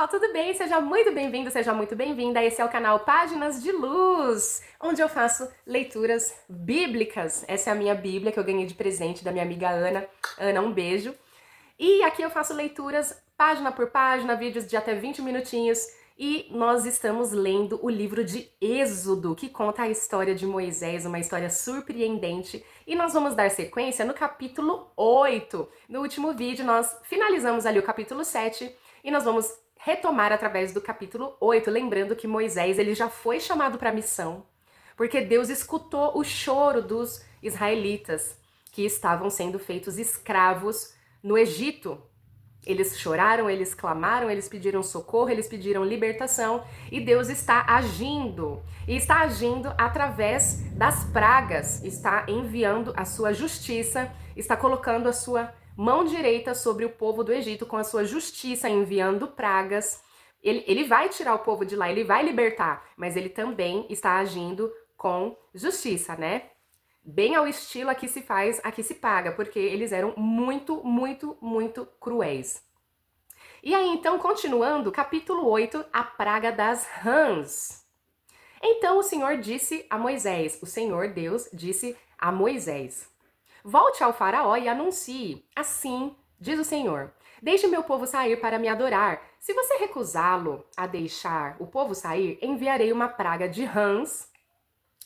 pessoal, tudo bem? Seja muito bem-vindo, seja muito bem-vinda. Esse é o canal Páginas de Luz, onde eu faço leituras bíblicas. Essa é a minha Bíblia que eu ganhei de presente da minha amiga Ana. Ana, um beijo. E aqui eu faço leituras página por página, vídeos de até 20 minutinhos. E nós estamos lendo o livro de Êxodo, que conta a história de Moisés, uma história surpreendente. E nós vamos dar sequência no capítulo 8. No último vídeo nós finalizamos ali o capítulo 7 e nós vamos retomar através do capítulo 8, lembrando que Moisés ele já foi chamado para a missão, porque Deus escutou o choro dos israelitas que estavam sendo feitos escravos no Egito. Eles choraram, eles clamaram, eles pediram socorro, eles pediram libertação e Deus está agindo. E está agindo através das pragas, está enviando a sua justiça, está colocando a sua mão direita sobre o povo do Egito com a sua justiça, enviando pragas. Ele vai tirar o povo de lá, ele vai libertar, mas ele também está agindo com justiça, né? Bem ao estilo aqui se faz, aqui se paga, porque eles eram muito, muito, muito cruéis. E aí, então, continuando, capítulo 8, a praga das rãs. Então o Senhor disse a Moisés, o Senhor Deus disse a Moisés: volte ao faraó e anuncie, assim diz o Senhor, deixe meu povo sair para me adorar. Se você recusá-lo a deixar o povo sair, enviarei uma praga de rãs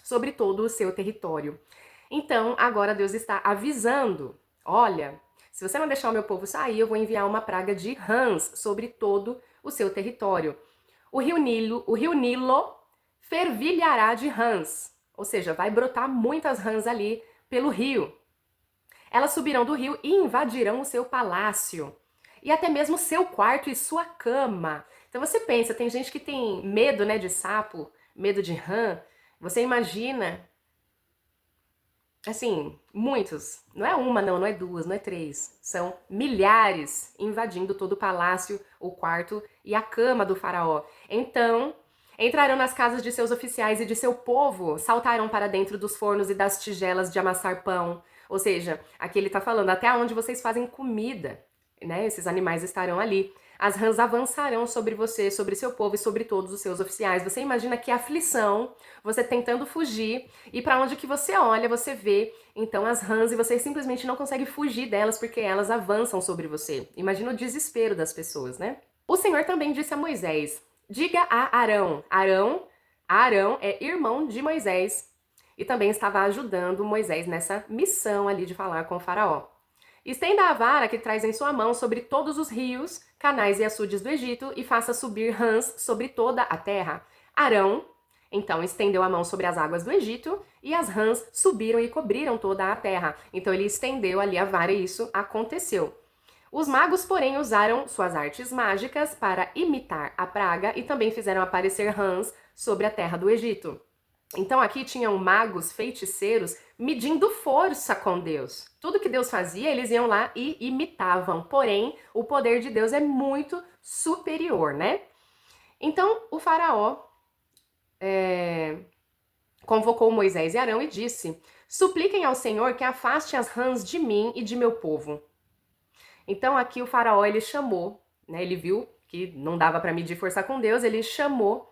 sobre todo o seu território. Então, agora Deus está avisando, olha, se você não deixar o meu povo sair, eu vou enviar uma praga de rãs sobre todo o seu território. O rio Nilo fervilhará de rãs, ou seja, vai brotar muitas rãs ali pelo rio. Elas subirão do rio e invadirão o seu palácio, e até mesmo seu quarto e sua cama. Então você pensa, tem gente que tem medo, né, de sapo, medo de rã. Você imagina, assim, muitos, não é uma não, não é duas, não é três, são milhares invadindo todo o palácio, o quarto e a cama do faraó. Então, entrarão nas casas de seus oficiais e de seu povo, saltarão para dentro dos fornos e das tigelas de amassar pão. Ou seja, aqui ele está falando até onde vocês fazem comida, né? Esses animais estarão ali. As rãs avançarão sobre você, sobre seu povo e sobre todos os seus oficiais. Você imagina que aflição, você tentando fugir, e para onde que você olha, você vê então as rãs e você simplesmente não consegue fugir delas porque elas avançam sobre você. Imagina o desespero das pessoas, né? O Senhor também disse a Moisés: diga a Arão é irmão de Moisés e também estava ajudando Moisés nessa missão ali de falar com o faraó. Estenda a vara que traz em sua mão sobre todos os rios, canais e açudes do Egito e faça subir rãs sobre toda a terra. Arão, então, estendeu a mão sobre as águas do Egito e as rãs subiram e cobriram toda a terra. Então ele estendeu ali a vara e isso aconteceu. Os magos, porém, usaram suas artes mágicas para imitar a praga e também fizeram aparecer rãs sobre a terra do Egito. Então aqui tinham magos, feiticeiros, medindo força com Deus. Tudo que Deus fazia, eles iam lá e imitavam. Porém, o poder de Deus é muito superior, né? Então o faraó convocou Moisés e Arão e disse: supliquem ao Senhor que afaste as rãs de mim e de meu povo. Então aqui o faraó ele chamou, né? Ele viu que não dava para medir força com Deus, ele chamou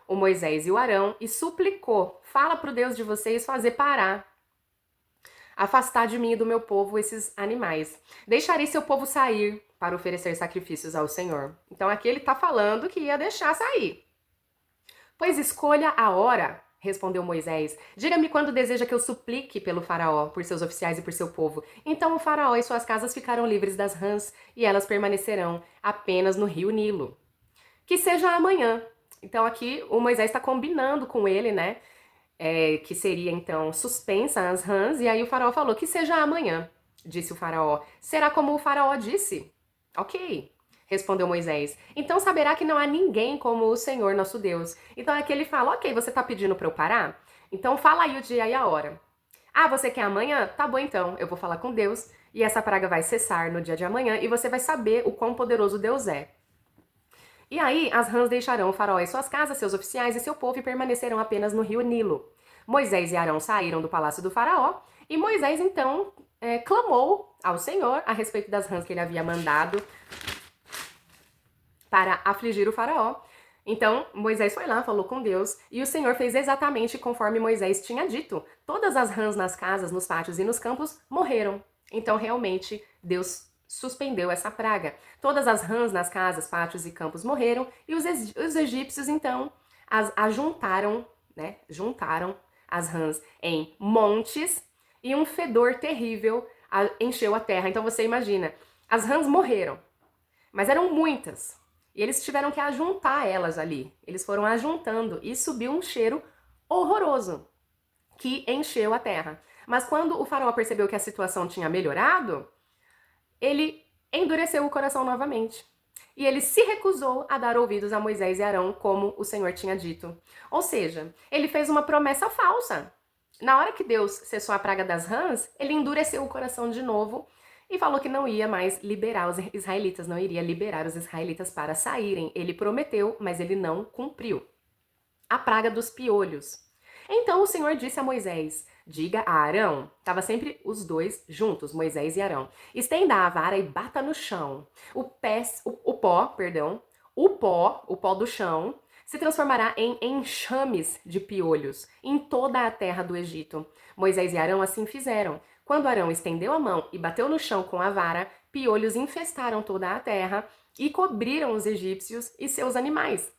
o Moisés e o Arão e suplicou: fala para o Deus de vocês fazer parar, afastar de mim e do meu povo esses animais. Deixarei seu povo sair para oferecer sacrifícios ao Senhor. Então aqui ele está falando que ia deixar sair. Pois escolha a hora, respondeu Moisés. Diga-me quando deseja que eu suplique pelo faraó, por seus oficiais e por seu povo. Então o faraó e suas casas ficaram livres das rãs e elas permanecerão apenas no rio Nilo. Que seja amanhã. Então aqui o Moisés está combinando com ele, né? Que seria então suspensa as rãs. E aí o faraó falou: que seja amanhã, disse o faraó. Será como o faraó disse? Ok, respondeu Moisés. Então saberá que não há ninguém como o Senhor nosso Deus. Então aqui ele fala: ok, você está pedindo para eu parar? Então fala aí o dia e a hora. Ah, você quer amanhã? Tá bom então, eu vou falar com Deus e essa praga vai cessar no dia de amanhã e você vai saber o quão poderoso Deus é. E aí as rãs deixarão o faraó e suas casas, seus oficiais e seu povo e permanecerão apenas no rio Nilo. Moisés e Arão saíram do palácio do faraó e Moisés então clamou ao Senhor a respeito das rãs que ele havia mandado para afligir o faraó. Então, Moisés foi lá, falou com Deus, e o Senhor fez exatamente conforme Moisés tinha dito. Todas as rãs nas casas, nos pátios e nos campos morreram. Então, realmente, Deus suspendeu essa praga. Todas as rãs nas casas, pátios e campos morreram, e os egípcios, então, as ajuntaram, né? Juntaram as rãs em montes, e um fedor terrível encheu a terra. Então, você imagina, as rãs morreram, mas eram muitas. E eles tiveram que ajuntar elas ali. Eles foram ajuntando e subiu um cheiro horroroso que encheu a terra. Mas quando o faraó percebeu que a situação tinha melhorado, ele endureceu o coração novamente. E ele se recusou a dar ouvidos a Moisés e Arão, como o Senhor tinha dito. Ou seja, ele fez uma promessa falsa. Na hora que Deus cessou a praga das rãs, ele endureceu o coração de novo e falou que não ia mais liberar os israelitas, não iria liberar os israelitas para saírem. Ele prometeu, mas ele não cumpriu. A praga dos piolhos. Então o Senhor disse a Moisés: diga a Arão, estava sempre os dois juntos, Moisés e Arão, estenda a vara e bata no chão. O pó do chão se transformará em enxames de piolhos em toda a terra do Egito. Moisés e Arão assim fizeram. Quando Arão estendeu a mão e bateu no chão com a vara, piolhos infestaram toda a terra e cobriram os egípcios e seus animais.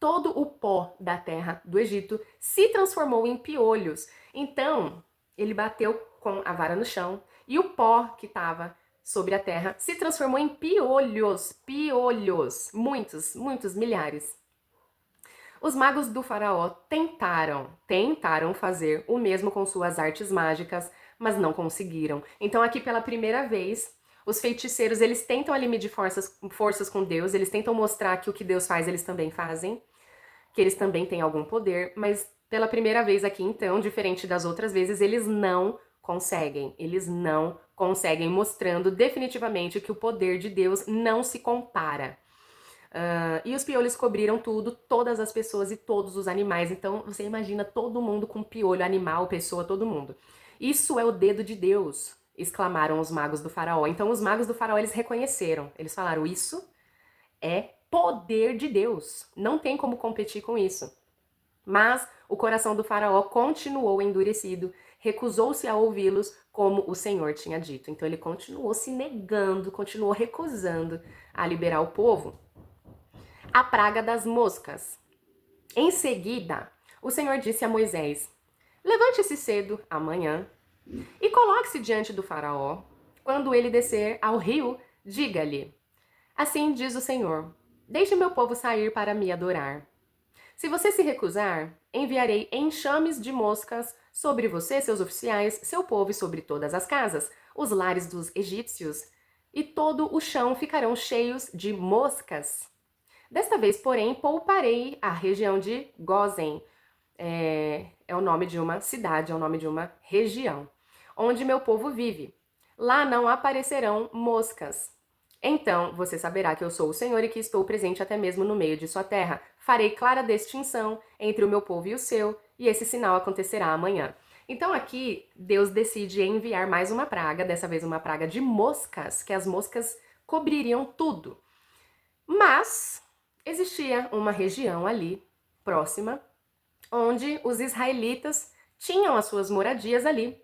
Todo o pó da terra do Egito se transformou em piolhos. Então, ele bateu com a vara no chão e o pó que estava sobre a terra se transformou em piolhos. Piolhos. Muitos, muitos, milhares. Os magos do faraó tentaram fazer o mesmo com suas artes mágicas, mas não conseguiram. Então aqui pela primeira vez, os feiticeiros, eles tentam ali medir forças com Deus, eles tentam mostrar que o que Deus faz, eles também fazem, que eles também têm algum poder, mas pela primeira vez aqui então, diferente das outras vezes, eles não conseguem, mostrando definitivamente que o poder de Deus não se compara. E os piolhos cobriram tudo, todas as pessoas e todos os animais. Então você imagina todo mundo com piolho, animal, pessoa, todo mundo. Isso é o dedo de Deus, exclamaram os magos do faraó. Então os magos do faraó, eles reconheceram, eles falaram: isso é poder de Deus, não tem como competir com isso. Mas o coração do faraó continuou endurecido, recusou-se a ouvi-los como o Senhor tinha dito. Então ele continuou se negando, continuou recusando a liberar o povo. A praga das moscas. Em seguida, o Senhor disse a Moisés: levante-se cedo amanhã e coloque-se diante do faraó. Quando ele descer ao rio, diga-lhe: assim diz o Senhor, deixe meu povo sair para me adorar. Se você se recusar, enviarei enxames de moscas sobre você, seus oficiais, seu povo e sobre todas as casas, os lares dos egípcios, e todo o chão ficarão cheios de moscas. Desta vez, porém, pouparei a região de Gósen, é o nome de uma cidade, é o nome de uma região, onde meu povo vive. Lá não aparecerão moscas. Então você saberá que eu sou o Senhor e que estou presente até mesmo no meio de sua terra. Farei clara distinção entre o meu povo e o seu, e esse sinal acontecerá amanhã. Então aqui Deus decide enviar mais uma praga, dessa vez uma praga de moscas, que as moscas cobririam tudo. Mas existia uma região ali, próxima, onde os israelitas tinham as suas moradias ali.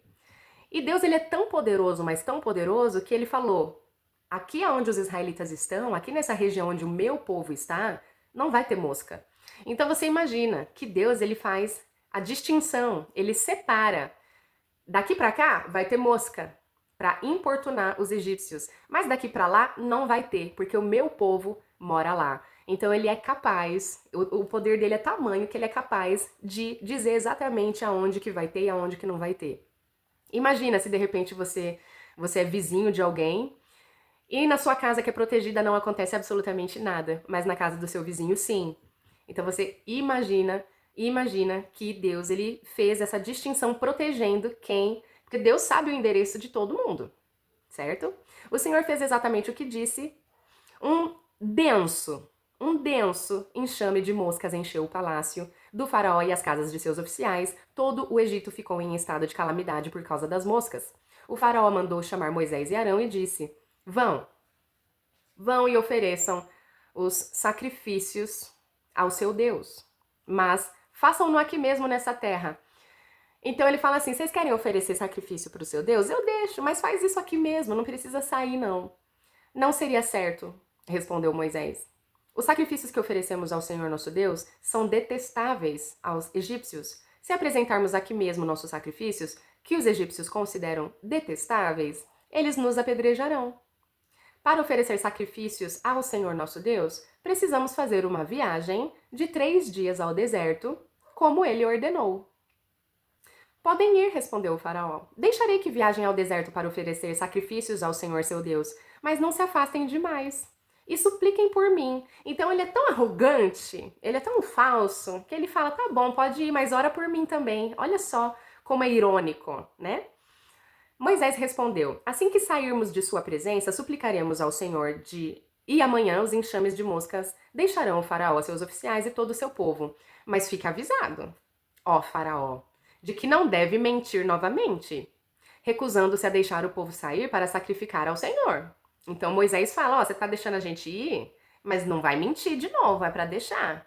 E Deus, ele é tão poderoso, mas tão poderoso, que ele falou: aqui onde os israelitas estão, aqui nessa região onde o meu povo está, não vai ter mosca. Então você imagina que Deus, ele faz a distinção, ele separa. Daqui para cá vai ter mosca para importunar os egípcios, mas daqui para lá não vai ter, porque o meu povo mora lá. Então ele é capaz, o poder dele é tamanho que ele é capaz de dizer exatamente aonde que vai ter e aonde que não vai ter. Imagina se de repente você é vizinho de alguém e na sua casa que é protegida não acontece absolutamente nada, mas na casa do seu vizinho sim. Então você imagina que Deus, ele fez essa distinção protegendo quem, porque Deus sabe o endereço de todo mundo, certo? O Senhor fez exatamente o que disse. Um denso enxame de moscas encheu o palácio do faraó e as casas de seus oficiais. Todo o Egito ficou em estado de calamidade por causa das moscas. O faraó mandou chamar Moisés e Arão e disse: Vão e ofereçam os sacrifícios ao seu Deus, mas façam-no aqui mesmo nessa terra. Então ele fala assim: vocês querem oferecer sacrifício para o seu Deus? Eu deixo, mas faz isso aqui mesmo, não precisa sair não. Não seria certo, respondeu Moisés. Os sacrifícios que oferecemos ao Senhor nosso Deus são detestáveis aos egípcios. Se apresentarmos aqui mesmo nossos sacrifícios, que os egípcios consideram detestáveis, eles nos apedrejarão. Para oferecer sacrifícios ao Senhor nosso Deus, precisamos fazer uma viagem de 3 dias ao deserto, como ele ordenou. Podem ir, respondeu o faraó. Deixarei que viajem ao deserto para oferecer sacrifícios ao Senhor seu Deus, mas não se afastem demais. E supliquem por mim. Então ele é tão arrogante, ele é tão falso, que ele fala: tá bom, pode ir, mas ora por mim também. Olha só como é irônico, né? Moisés respondeu: assim que sairmos de sua presença, suplicaremos ao Senhor e amanhã os enxames de moscas deixarão o faraó, seus oficiais e todo o seu povo. Mas fique avisado, ó faraó, de que não deve mentir novamente, recusando-se a deixar o povo sair para sacrificar ao Senhor. Então Moisés fala: ó, você tá deixando a gente ir, mas não vai mentir de novo, é para deixar.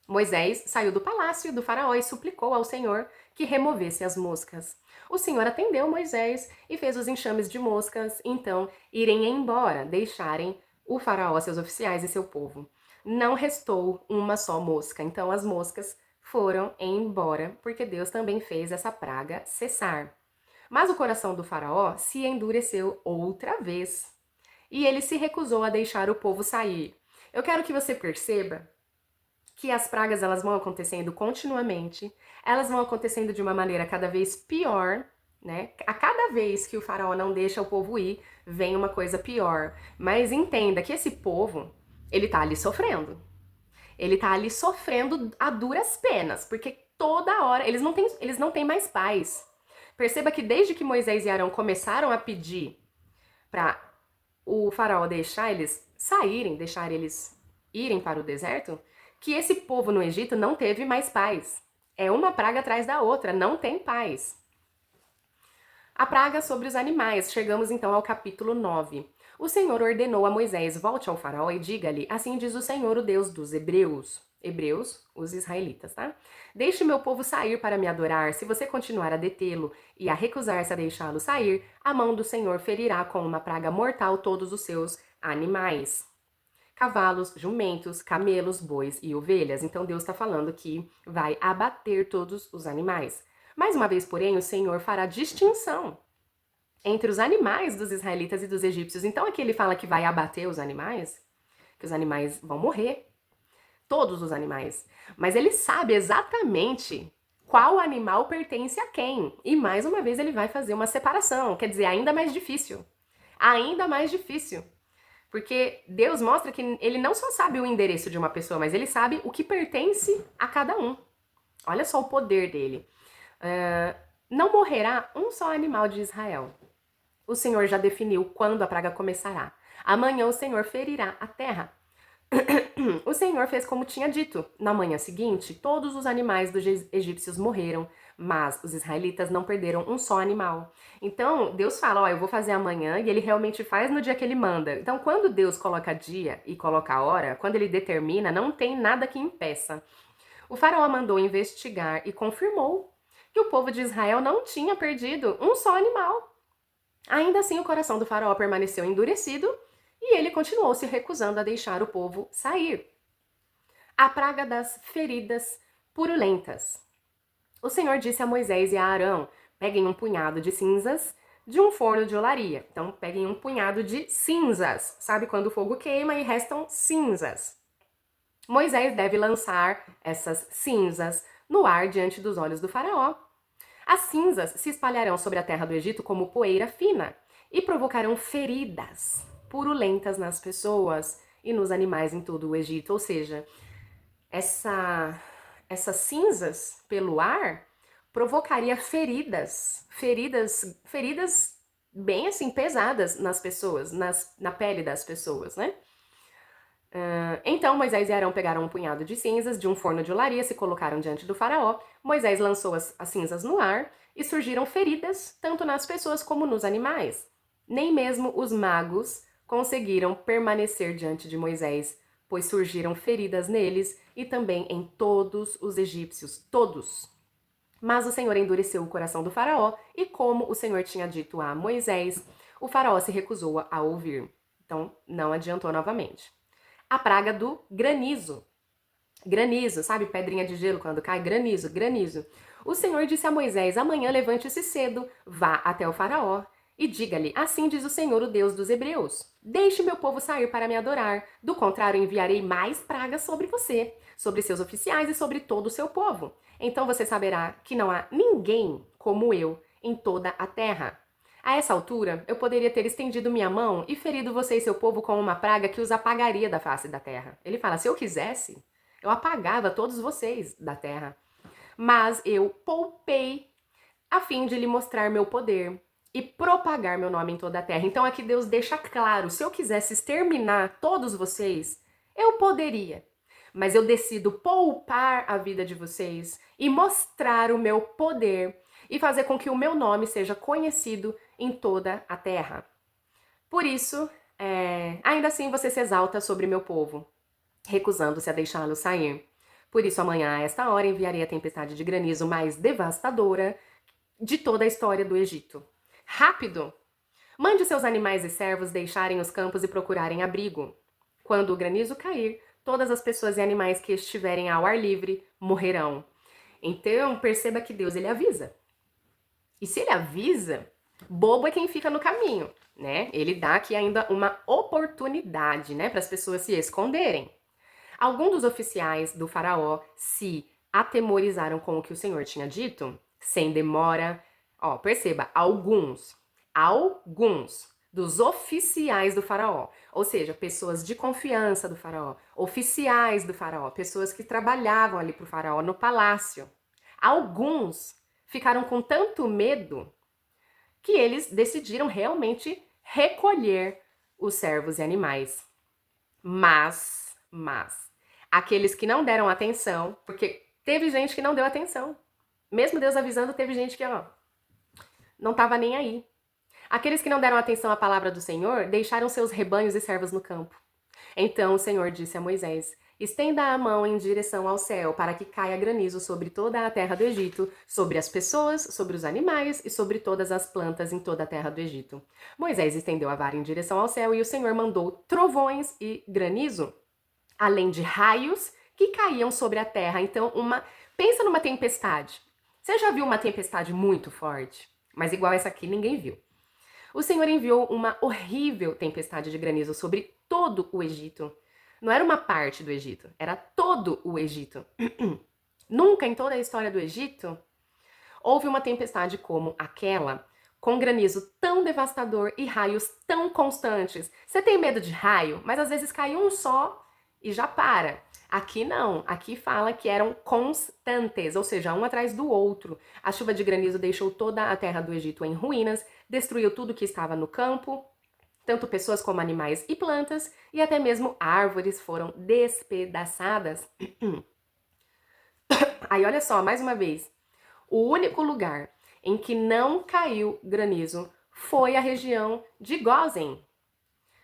Moisés saiu do palácio do faraó e suplicou ao Senhor que removesse as moscas. O Senhor atendeu Moisés e fez os enxames de moscas, então, irem embora, deixarem o faraó, seus oficiais e seu povo. Não restou uma só mosca, então as moscas foram embora, porque Deus também fez essa praga cessar. Mas o coração do faraó se endureceu outra vez, e ele se recusou a deixar o povo sair. Eu quero que você perceba que as pragas elas vão acontecendo continuamente, elas vão acontecendo de uma maneira cada vez pior, né? A cada vez que o faraó não deixa o povo ir, vem uma coisa pior. Mas entenda que esse povo, ele tá ali sofrendo. Ele tá ali sofrendo a duras penas, porque toda hora eles não têm mais paz. Perceba que desde que Moisés e Arão começaram a pedir para o faraó deixar eles saírem, deixar eles irem para o deserto, que esse povo no Egito não teve mais paz. É uma praga atrás da outra, não tem paz. A praga sobre os animais. Chegamos então ao capítulo 9. O Senhor ordenou a Moisés: volte ao faraó e diga-lhe: assim diz o Senhor, o Deus dos hebreus. Hebreus, os israelitas, tá? Deixe meu povo sair para me adorar. Se você continuar a detê-lo e a recusar-se a deixá-lo sair, a mão do Senhor ferirá com uma praga mortal todos os seus animais. Cavalos, jumentos, camelos, bois e ovelhas. Então Deus está falando que vai abater todos os animais. Mais uma vez, porém, o Senhor fará distinção entre os animais dos israelitas e dos egípcios. Então aqui ele fala que vai abater os animais, que os animais vão morrer. Todos os animais. Mas ele sabe exatamente qual animal pertence a quem. E mais uma vez ele vai fazer uma separação. Quer dizer, ainda mais difícil. Ainda mais difícil. Porque Deus mostra que ele não só sabe o endereço de uma pessoa, mas ele sabe o que pertence a cada um. Olha só o poder dele. Não morrerá um só animal de Israel. O Senhor já definiu quando a praga começará. Amanhã o Senhor ferirá a terra. O Senhor fez como tinha dito. Na manhã seguinte, todos os animais dos egípcios morreram, mas os israelitas não perderam um só animal. Então, Deus fala, ó, eu vou fazer amanhã, e ele realmente faz no dia que ele manda. Então, quando Deus coloca dia e coloca a hora, quando ele determina, não tem nada que impeça. O faraó mandou investigar e confirmou que o povo de Israel não tinha perdido um só animal. Ainda assim, o coração do faraó permaneceu endurecido e ele continuou se recusando a deixar o povo sair. A praga das feridas purulentas. O Senhor disse a Moisés e a Arão: peguem um punhado de cinzas de um forno de olaria. Então, peguem um punhado de cinzas. Sabe quando o fogo queima e restam cinzas? Moisés deve lançar essas cinzas no ar diante dos olhos do faraó. As cinzas se espalharão sobre a terra do Egito como poeira fina e provocarão feridas purulentas nas pessoas e nos animais em todo o Egito. Ou seja, essas cinzas pelo ar provocaria feridas bem assim pesadas nas pessoas, na pele das pessoas, né? Então Moisés e Arão pegaram um punhado de cinzas de um forno de olaria, se colocaram diante do faraó. Moisés lançou as cinzas no ar e surgiram feridas tanto nas pessoas como nos animais. Nem mesmo os magos conseguiram permanecer diante de Moisés pois surgiram feridas neles e também em todos os egípcios, todos. Mas o Senhor endureceu o coração do faraó, e como o Senhor tinha dito a Moisés, o faraó se recusou a ouvir. Então, não adiantou novamente. A praga do granizo. Granizo, sabe? Pedrinha de gelo quando cai? Granizo, granizo. O Senhor disse a Moisés: amanhã levante-se cedo, vá até o faraó e diga-lhe: assim diz o Senhor, o Deus dos hebreus: deixe meu povo sair para me adorar, do contrário enviarei mais pragas sobre você, sobre seus oficiais e sobre todo o seu povo. Então você saberá que não há ninguém como eu em toda a terra. A essa altura, eu poderia ter estendido minha mão e ferido você e seu povo com uma praga que os apagaria da face da terra. Ele fala: se eu quisesse, eu apagava todos vocês da terra. Mas eu poupei a fim de lhe mostrar meu poder e propagar meu nome em toda a terra. Então aqui Deus deixa claro, se eu quisesse exterminar todos vocês, eu poderia. Mas eu decido poupar a vida de vocês e mostrar o meu poder e fazer com que o meu nome seja conhecido em toda a terra. Por isso, ainda assim você se exalta sobre meu povo, recusando-se a deixá-lo sair. Por isso, amanhã, a esta hora, enviarei a tempestade de granizo mais devastadora de toda a história do Egito. Rápido! Mande seus animais e servos deixarem os campos e procurarem abrigo. Quando o granizo cair, todas as pessoas e animais que estiverem ao ar livre morrerão. Então, perceba que Deus, ele avisa. E se ele avisa, bobo é quem fica no caminho, né? Ele dá aqui ainda uma oportunidade, né, para as pessoas se esconderem. Alguns dos oficiais do faraó se atemorizaram com o que o Senhor tinha dito, sem demora. Ó, perceba, alguns dos oficiais do faraó, ou seja, pessoas de confiança do faraó, oficiais do faraó, pessoas que trabalhavam ali pro faraó no palácio. Alguns ficaram com tanto medo que eles decidiram realmente recolher os servos e animais. Mas, aqueles que não deram atenção, porque teve gente que não deu atenção. Mesmo Deus avisando, teve gente que, não estava nem aí. Aqueles que não deram atenção à palavra do Senhor, deixaram seus rebanhos e servos no campo. Então o Senhor disse a Moisés: estenda a mão em direção ao céu, para que caia granizo sobre toda a terra do Egito, sobre as pessoas, sobre os animais e sobre todas as plantas em toda a terra do Egito. Moisés estendeu a vara em direção ao céu e o Senhor mandou trovões e granizo, além de raios que caíam sobre a terra. Então, pensa numa tempestade. Você já viu uma tempestade muito forte? Mas igual essa aqui, ninguém viu. O Senhor enviou uma horrível tempestade de granizo sobre todo o Egito. Não era uma parte do Egito, era todo o Egito. Nunca em toda a história do Egito houve uma tempestade como aquela, com granizo tão devastador e raios tão constantes. Você tem medo de raio, mas às vezes cai um só e já para. Aqui não, aqui fala que eram constantes, ou seja, um atrás do outro. A chuva de granizo deixou toda a terra do Egito em ruínas, destruiu tudo que estava no campo, tanto pessoas como animais e plantas, e até mesmo árvores foram despedaçadas. Aí olha só, mais uma vez, o único lugar em que não caiu granizo foi a região de Gósen,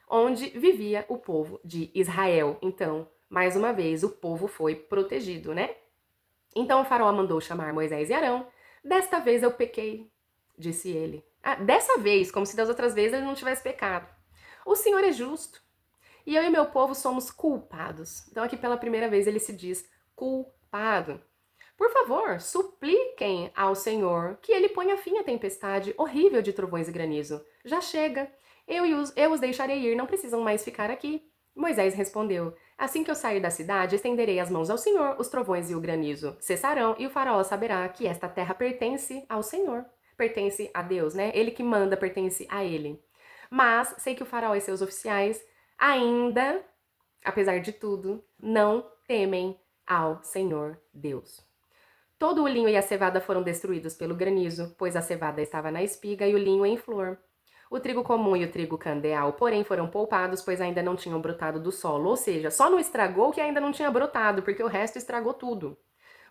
onde vivia o povo de Israel. Então, mais uma vez, o povo foi protegido, né? Então o faraó mandou chamar Moisés e Arão. Desta vez eu pequei, disse ele. Dessa vez, como se das outras vezes ele não tivesse pecado. O Senhor é justo e eu e meu povo somos culpados. Então aqui pela primeira vez ele se diz culpado. Por favor, supliquem ao Senhor que ele ponha fim à tempestade horrível de trovões e granizo. Já chega. Eu os deixarei ir, não precisam mais ficar aqui. Moisés respondeu: assim que eu sair da cidade, estenderei as mãos ao Senhor, os trovões e o granizo cessarão, e o faraó saberá que esta terra pertence ao Senhor. Pertence a Deus, né? Ele que manda, pertence a ele. Mas sei que o faraó e seus oficiais ainda, apesar de tudo, não temem ao Senhor Deus. Todo o linho e a cevada foram destruídos pelo granizo, pois a cevada estava na espiga e o linho em flor. O trigo comum e o trigo candeal, porém, foram poupados, pois ainda não tinham brotado do solo. Ou seja, só não estragou o que ainda não tinha brotado, porque o resto estragou tudo.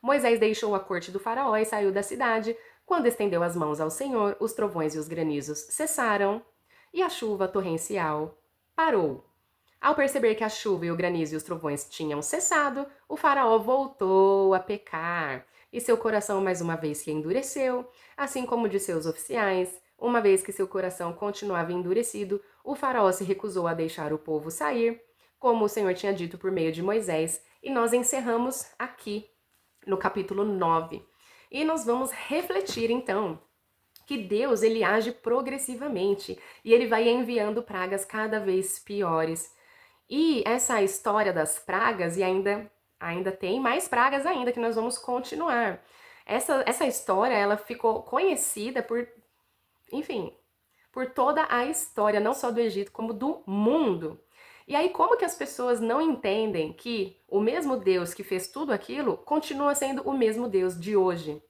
Moisés deixou a corte do faraó e saiu da cidade. Quando estendeu as mãos ao Senhor, os trovões e os granizos cessaram e a chuva torrencial parou. Ao perceber que a chuva e o granizo e os trovões tinham cessado, o faraó voltou a pecar, e seu coração mais uma vez se endureceu, assim como o de seus oficiais. Uma vez que seu coração continuava endurecido, o faraó se recusou a deixar o povo sair, como o Senhor tinha dito por meio de Moisés, e nós encerramos aqui no capítulo 9. E nós vamos refletir então que Deus ele age progressivamente e ele vai enviando pragas cada vez piores. E essa história das pragas, e ainda tem mais pragas ainda que nós vamos continuar. Essa história, ela ficou conhecida por, enfim, por toda a história, não só do Egito, como do mundo. E aí, como que as pessoas não entendem que o mesmo Deus que fez tudo aquilo continua sendo o mesmo Deus de hoje?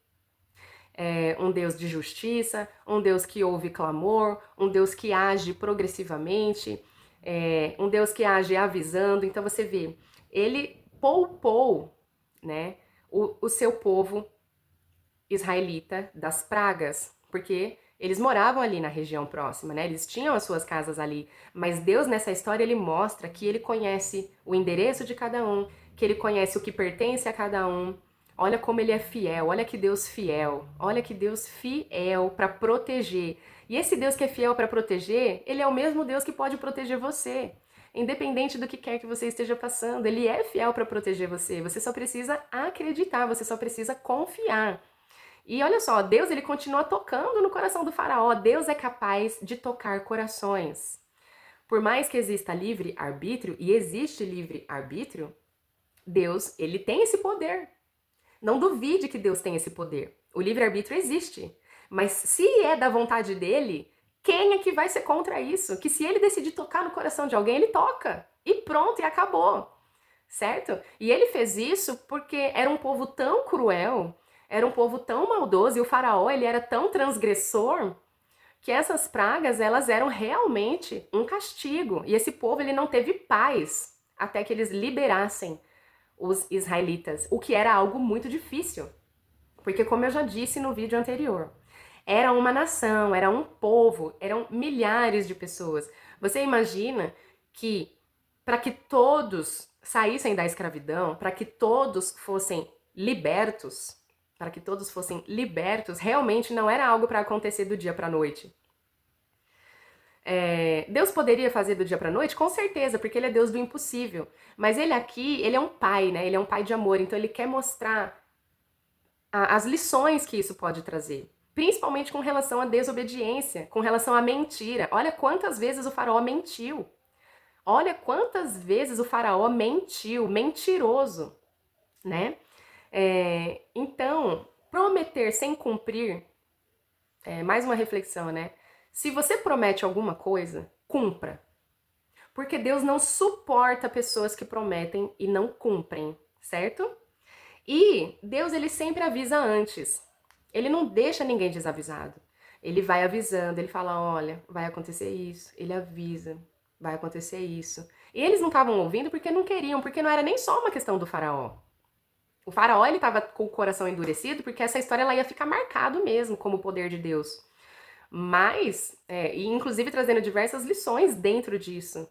Um Deus de justiça, um Deus que ouve clamor, um Deus que age progressivamente, um Deus que age avisando. Então você vê, ele poupou, né, o seu povo israelita das pragas, porque eles moravam ali na região próxima, né? Eles tinham as suas casas ali, mas Deus nessa história ele mostra que ele conhece o endereço de cada um, que ele conhece o que pertence a cada um. Olha como ele é fiel, olha que Deus fiel, olha que Deus fiel para proteger. E esse Deus que é fiel para proteger, ele é o mesmo Deus que pode proteger você. Independente do que quer que você esteja passando, ele é fiel para proteger você. Você só precisa acreditar, você só precisa confiar. E olha só, Deus ele continua tocando no coração do faraó. Deus é capaz de tocar corações. Por mais que exista livre arbítrio, e existe livre arbítrio, Deus ele tem esse poder. Não duvide que Deus tem esse poder. O livre-arbítrio existe. Mas se é da vontade dele, quem é que vai ser contra isso? Que se ele decidir tocar no coração de alguém, ele toca. E pronto, e acabou. Certo? E ele fez isso porque era um povo tão cruel, era um povo tão maldoso, e o faraó ele era tão transgressor, que essas pragas elas eram realmente um castigo. E esse povo ele não teve paz até que eles liberassem os israelitas, o que era algo muito difícil, porque como eu já disse no vídeo anterior, era uma nação, era um povo, eram milhares de pessoas. Você imagina que para que todos saíssem da escravidão, para que todos fossem libertos, realmente não era algo para acontecer do dia para a noite. Deus poderia fazer do dia para noite? Com certeza, porque ele é Deus do impossível. Mas ele aqui, ele é um pai, né? Ele é um pai de amor, então ele quer mostrar as lições que isso pode trazer. Principalmente com relação à desobediência, com relação à mentira. Olha quantas vezes o faraó mentiu. Olha quantas vezes o faraó mentiu, mentiroso, né? Então, prometer sem cumprir, mais uma reflexão, né? Se você promete alguma coisa, cumpra. Porque Deus não suporta pessoas que prometem e não cumprem, certo? E Deus, ele sempre avisa antes. Ele não deixa ninguém desavisado. Ele vai avisando, ele fala, olha, vai acontecer isso. Ele avisa, vai acontecer isso. E eles não estavam ouvindo porque não queriam, porque não era nem só uma questão do faraó. O faraó, ele estava com o coração endurecido porque essa história ela ia ficar marcado mesmo como o poder de Deus. Mas, e inclusive trazendo diversas lições dentro disso.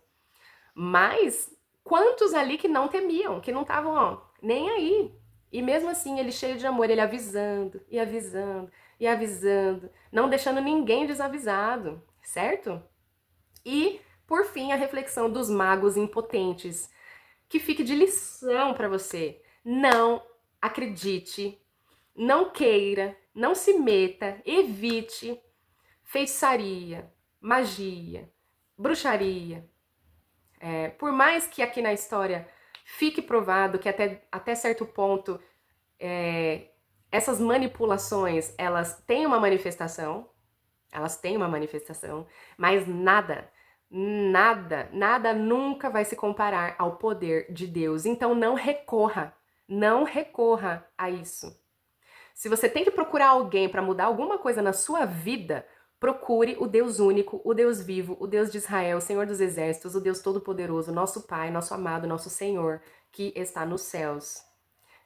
Mas, quantos ali que não temiam, que não estavam, nem aí. E mesmo assim, ele cheio de amor, ele avisando, e avisando, e avisando, não deixando ninguém desavisado, certo? E, por fim, a reflexão dos magos impotentes, que fique de lição para você. Não acredite, não queira, não se meta, evite feitiçaria, magia, bruxaria. Por mais que aqui na história fique provado que até certo ponto essas manipulações, elas têm uma manifestação, mas nada nunca vai se comparar ao poder de Deus. Então não recorra a isso. Se você tem que procurar alguém para mudar alguma coisa na sua vida, procure o Deus único, o Deus vivo, o Deus de Israel, o Senhor dos exércitos, o Deus todo-poderoso, nosso Pai, nosso amado, nosso Senhor, que está nos céus,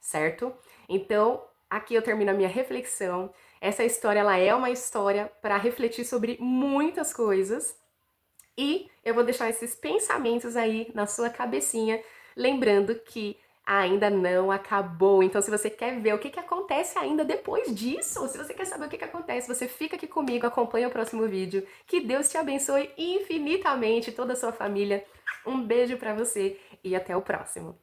certo? Então, aqui eu termino a minha reflexão. Essa história, ela é uma história para refletir sobre muitas coisas. E eu vou deixar esses pensamentos aí na sua cabecinha, lembrando que ainda não acabou. Então, se você quer ver o que acontece ainda depois disso, se você quer saber o que acontece, você fica aqui comigo, acompanha o próximo vídeo. Que Deus te abençoe infinitamente, toda a sua família. Um beijo pra você e até o próximo.